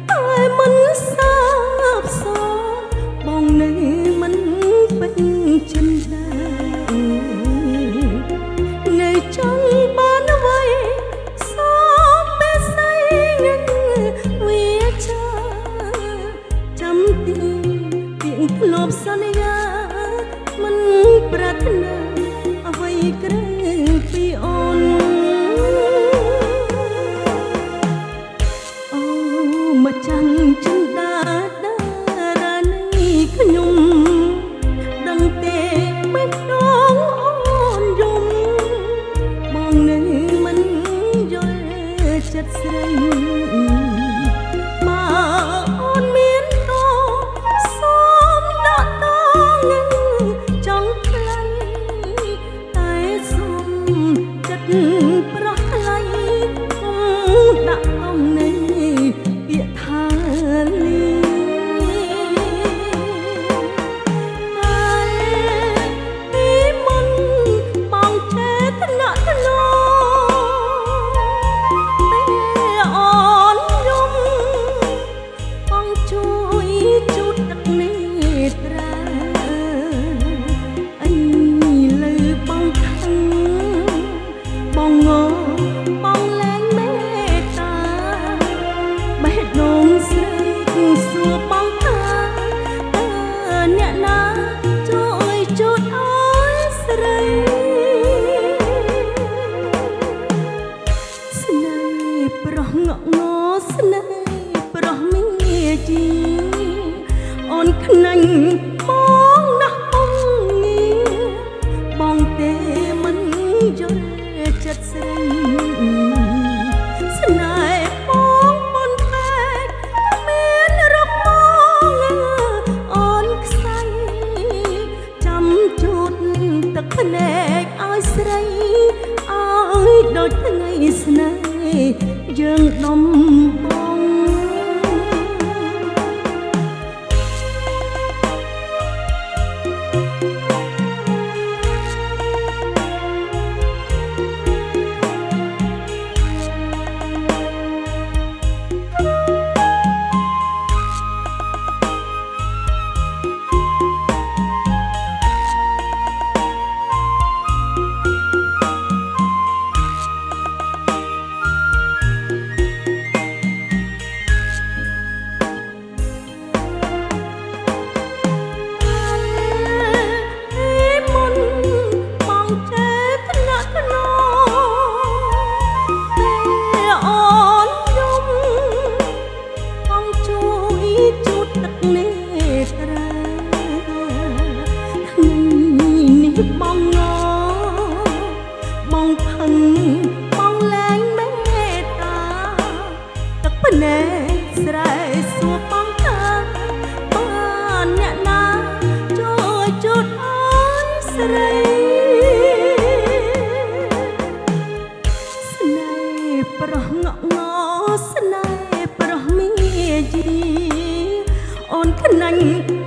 តែមិនសាបសូន្យបងនៅមិនពេញចិត្តដែរនៅចង់បានអ្វីសូមពេលស្អីនឹងវាចាចាំទីទៀងធ្លាប់សន្យាមិនប្រាថ្នាអ្វីក្រៅពីអូនអូមកចាំចិនដាដារានីខ្ញុំដឹងទេមិនដងអូនយំបងនៅមិនយល់ចិត្តស្រីបើអូនមានតសូមដាក់តងចង់ថ្លៃតែសូមចិត្តប្រោះថ្លៃគង់ដាក់អង្គនៃពាក្យថាលីតែពីមុនបងចេះថ្នាក់ថ្នមតែអូនយំបងជួយជូតទឹកនេត្រាអីលើបងខឹងបងងបងលែងមេត្តាបេះដូងស្រីសួរបងថាតើអ្នកណាជួយជូតអើយស្រីស្នេហ៍ប្រុសងក់ងស្នេហ៍ប្រុសមាជីអូនខ្នាញ់បងណាស់បងងារបងទេមិនយល់ចិត្តស្រីស្នេហ៍បងប៉ុនពេកមានរកបងអូនខ្សែចាំជូតទឹកភ្នែកឲ្យស្រីឲ្យដូចថ្ងៃស្នេហ៍យើងដំបងបងងបងខឹងបងលែងមេត្តាទឹកភ្នែកស្រែសួរបងថាបានអ្នកណាជួយជូតអើយស្រីស្នេហ៍ប្រុសងក់ងស្នេហ៍ប្រុសមាជីអូនខ្នាញ់